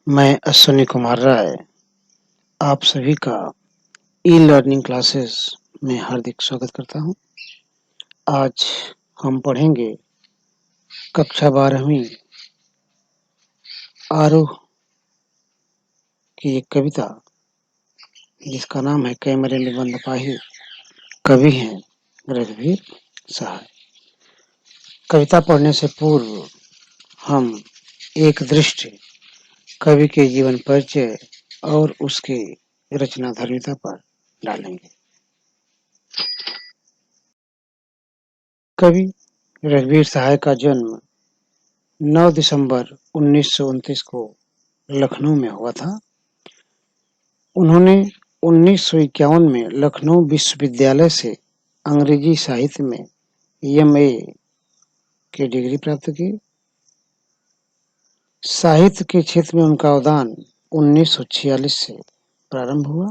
मैं अश्विनी कुमार राय आप सभी का ई लर्निंग क्लासेस में हार्दिक स्वागत करता हूं। आज हम पढ़ेंगे कक्षा 12वीं आरोह की एक कविता जिसका नाम है कैमरे में बंद अपाहिज। कवि हैं रघुवीर सहाय। कविता पढ़ने से पूर्व हम एक दृष्टि कवि के जीवन परिचय और उसके रचना धर्मिता पर डालेंगे। कवि रघुवीर सहाय का जन्म 9 दिसंबर 1929 को लखनऊ में हुआ था। उन्होंने 1951 में लखनऊ विश्वविद्यालय से अंग्रेजी साहित्य में एमए की डिग्री प्राप्त की। साहित्य के क्षेत्र में उनका अवदान 1946 से प्रारंभ हुआ।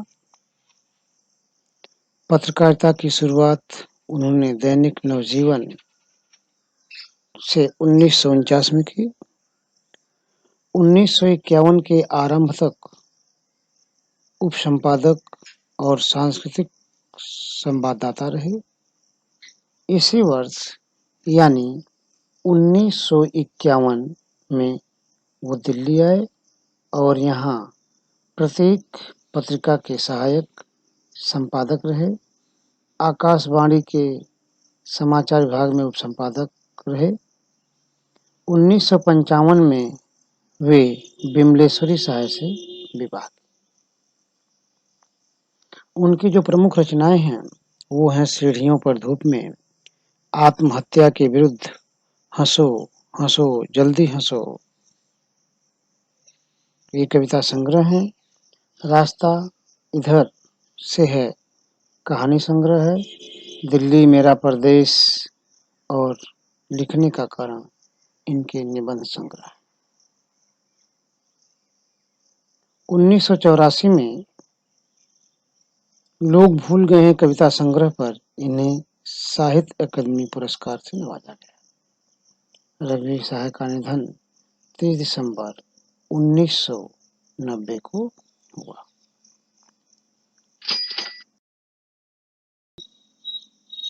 पत्रकारिता की शुरुआत उन्होंने दैनिक नवजीवन से 1949 में की। 1951 के आरंभ तक उपसंपादक और सांस्कृतिक संवाददाता रहे। इसी वर्ष यानी 1951 में वो दिल्ली आए और यहाँ प्रतीक पत्रिका के सहायक संपादक रहे। आकाशवाणी के समाचार विभाग में उपसंपादक रहे। 1955 में वे विमलेश्वरी सहाय से विवाह। उनकी जो प्रमुख रचनाएं हैं वो हैं सीढ़ियों पर धूप में, आत्महत्या के विरुद्ध, हंसो हंसो जल्दी हंसो, ये कविता संग्रह है। रास्ता इधर से है कहानी संग्रह है। दिल्ली मेरा परदेश और लिखने का कारण इनके निबंध संग्रह। 1984 में लोग भूल गए हैं कविता संग्रह पर इन्हें साहित्य अकादमी पुरस्कार से नवाजा गया। रघुवीर सहाय का निधन 30 दिसंबर 1990 को हुआ।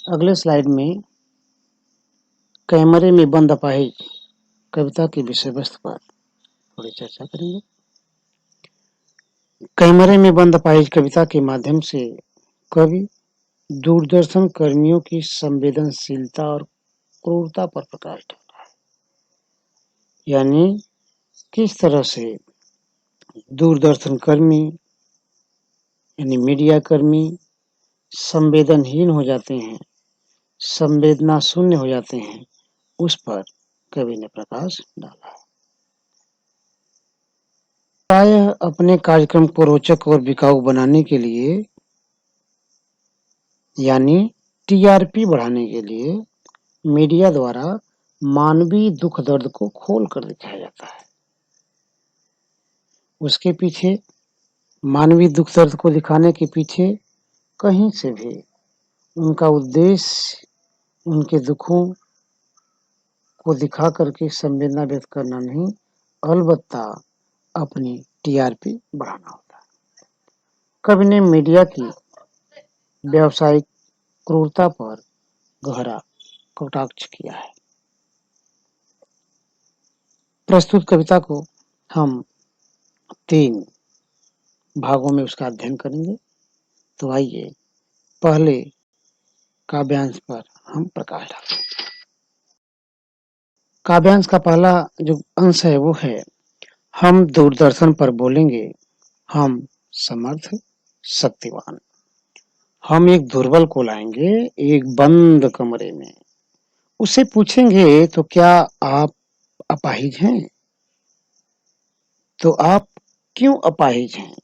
अगले स्लाइड में कैमरे में बंद अपाहिज कविता की विषय वस्तु पर थोड़ी चर्चा करेंगे। कैमरे में बंद अपाहिज कविता के माध्यम से कवि दूरदर्शन कर्मियों की संवेदनशीलता और क्रूरता पर प्रकाश डाला है। यानी किस तरह से दूरदर्शन कर्मी यानी मीडिया कर्मी संवेदनहीन हो जाते हैं, संवेदना शून्य हो जाते हैं, उस पर कवि ने प्रकाश डाला है। प्रायः अपने कार्यक्रम को रोचक और बिकाऊ बनाने के लिए यानी टीआरपी बढ़ाने के लिए मीडिया द्वारा मानवीय दुख दर्द को खोल कर दिखाया जाता है। उसके पीछे मानवीय दुख दर्द को दिखाने के पीछे कहीं से भी उनका उद्देश्य उनके दुखों को दिखा करके संवेदना व्यक्त करना नहीं, अलबत्ता अपनी टीआरपी बढ़ाना होता है। कवि ने मीडिया की व्यावसायिक क्रूरता पर गहरा कटाक्ष किया है। प्रस्तुत कविता को हम 3 भागों में उसका अध्ययन करेंगे। तो आइए पहले काव्यांश पर हम प्रकाश डालते हैं। काव्यांश का पहला जो अंश है वो है हम दूरदर्शन पर बोलेंगे, हम समर्थ शक्तिवान। हम एक दुर्बल को लाएंगे एक बंद कमरे में, उससे पूछेंगे तो क्या आप अपाहिज हैं? तो आप क्यों अपाहिज हैं?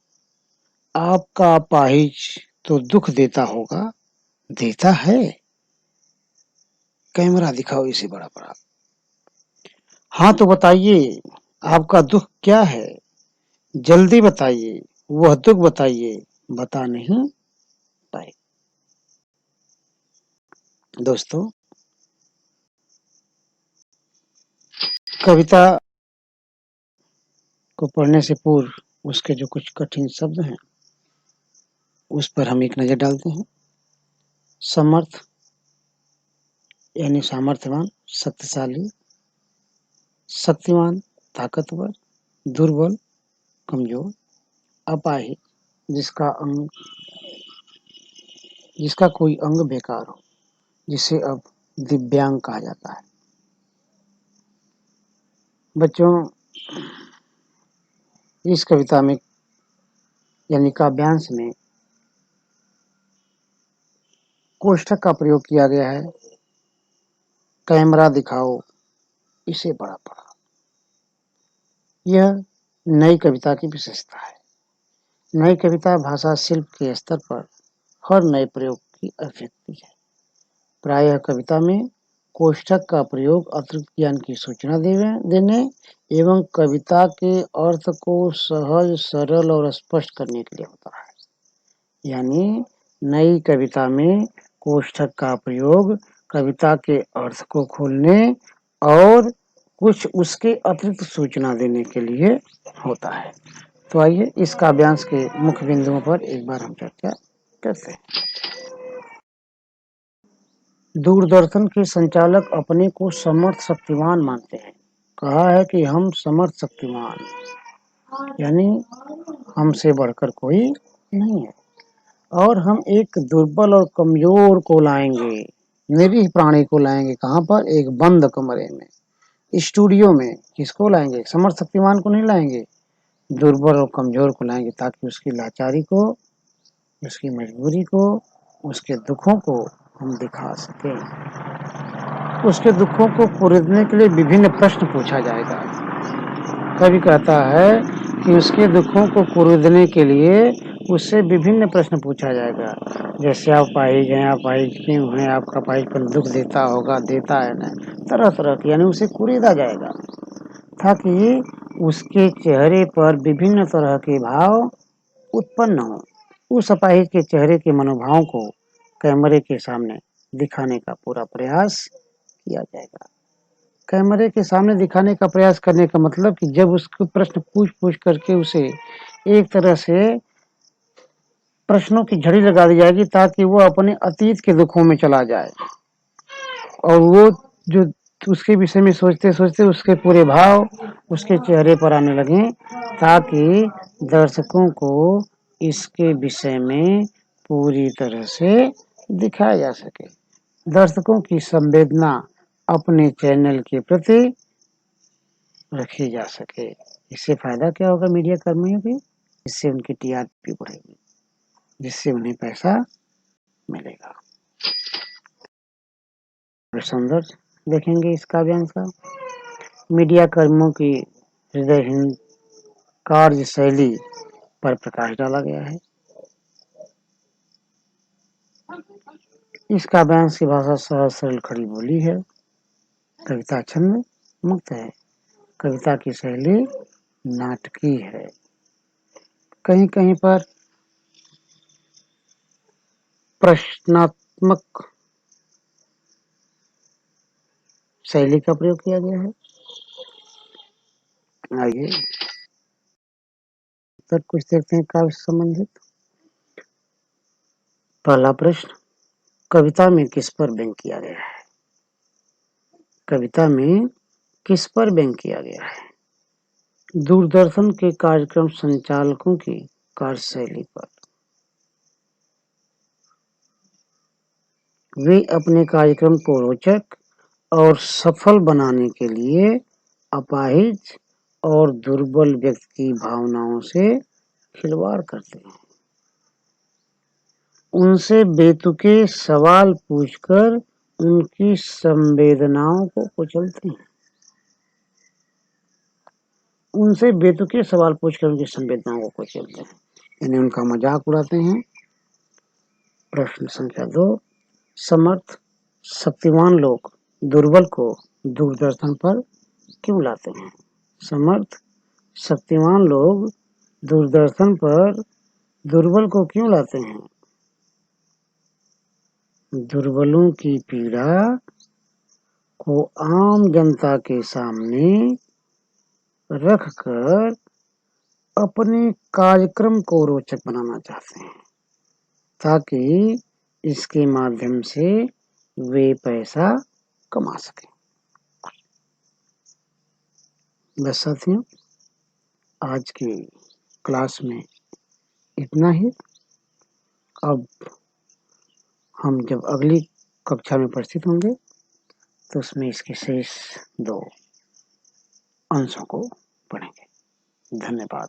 आपका अपाहिज तो दुख देता होगा, देता है? कैमरा दिखाओ इसे बड़ा बड़ा। हाँ तो बताइए आपका दुख क्या है? जल्दी बताइए, वह दुख बताइए, बता नहीं पाए। दोस्तों, कविता को पढ़ने से पूर्व उसके जो कुछ कठिन शब्द हैं उस पर हम एक नज़र डालते हैं। समर्थ यानी सामर्थ्यवान, शक्तिशाली, शक्तिमान, ताकतवर, दुर्बल, कमजोर, अपाहिज, जिसका कोई अंग बेकार हो, जिसे अब दिव्यांग कहा जाता है। बच्चों, इस कविता में यानी काव्यांश में कोष्ठक का प्रयोग किया गया है। कैमरा दिखाओ, इसे बड़ा पढ़ा। यह नई कविता की विशेषता है। नई कविता भाषा शिल्प के स्तर पर हर नए प्रयोग की अभिव्यक्ति है। प्रायः कविता में कोष्ठक का प्रयोग अतिरिक्त ज्ञान की सूचना देने एवं कविता के अर्थ को सहज, सरल और स्पष्ट करने के लिए होता है। यानी नई कविता में कोष्ठक का प्रयोग कविता के अर्थ को खोलने और कुछ उसके अतिरिक्त सूचना देने के लिए होता है। तो आइए इस काव्यांश के मुख्य बिंदुओं पर एक बार हम चर्चा करते हैं। दूरदर्शन के संचालक अपने को समर्थ शक्तिमान मानते हैं। कहा है कि हम समर्थ शक्तिमान, यानी हमसे बढ़कर कोई नहीं है, और हम एक दुर्बल और कमजोर को लाएंगे, निरीह प्राणी को लाएंगे। कहाँ पर? एक बंद कमरे में, स्टूडियो में। किसको लाएंगे? समर्थ शक्तिमान को नहीं लाएंगे, दुर्बल और कमजोर को लाएंगे, ताकि उसकी लाचारी को, उसकी मजबूरी को, उसके दुखों को हम दिखा सकें। उसके दुखों को कुरेदने के लिए विभिन्न प्रश्न पूछा जाएगा। कवि कहता है कि उसके दुखों को कुरेदने के लिए उससे विभिन्न प्रश्न पूछा जाएगा। जैसे आप अपाहिज हैं, अपाहिज क्यों हैं, आपका अपाहिजपन दुख देता होगा, देता है ना, तरह तरह की, यानी उसे कुरेदा जाएगा ताकि उसके चेहरे पर विभिन्न तरह के भाव उत्पन्न हो। उस अपाहिज के चेहरे के मनोभावों को कैमरे के सामने दिखाने का पूरा प्रयास किया जाएगा। कैमरे के सामने दिखाने का प्रयास करने का मतलब कि जब उसको प्रश्न पूछ करके उसे एक तरह से प्रश्नों की झड़ी लगा दी जाएगी ताकि वो अपने अतीत के दुखों में चला जाए और वो जो उसके विषय में सोचते सोचते उसके पूरे भाव उसके चेहरे पर आने लगे, ताकि दर्शकों को इसके विषय में पूरी तरह से दिखाया जा सके। दर्शकों की संवेदना अपने चैनल के प्रति रखी जा सके। इससे फायदा क्या होगा मीडिया कर्मियों की? इससे उनकी टीआरपी बढ़ेगी, जिससे उन्हें पैसा मिलेगा। सौंदर्य देखेंगे इस काव्यांश का। मीडिया कर्मियों की हृदयहीन कार्य शैली पर प्रकाश डाला गया है। इस काव्यांश की भाषा सहज, सरल, खड़ी बोली है। कविता छंद मुक्त है। कविता की शैली नाटकीय है। कहीं कहीं पर प्रश्नात्मक शैली का प्रयोग किया गया है। आइए तब कुछ देखते हैं काव्य से संबंधित। पहला प्रश्न, कविता में किस पर व्यंग किया गया है? कविता में किस पर व्यंग किया गया है? दूरदर्शन के कार्यक्रम संचालकों की कार्यशैली पर। वे अपने कार्यक्रम को रोचक और सफल बनाने के लिए अपाहिज और दुर्बल व्यक्ति की भावनाओं से खिलवाड़ करते हैं। उनसे बेतुके सवाल पूछकर उनकी संवेदनाओं को कुचलते हैं। उनसे बेतुके सवाल पूछकर उनकी संवेदनाओं को कुचलते हैं, यानी उनका मजाक उड़ाते हैं। प्रश्न संख्या 2, समर्थ शक्तिमान लोग दुर्बल को दूरदर्शन पर क्यों लाते हैं? समर्थ शक्तिमान लोग दूरदर्शन पर दुर्बल को क्यों लाते हैं? दुर्बलों की पीड़ा को आम जनता के सामने रखकर अपने कार्यक्रम को रोचक बनाना चाहते हैं ताकि इसके माध्यम से वे पैसा कमा सकें। बस साथियों, आज की क्लास में इतना ही। अब हम जब अगली कक्षा में उपस्थित होंगे तो उसमें इसके शेष 2 अंशों को पढ़ेंगे। धन्यवाद।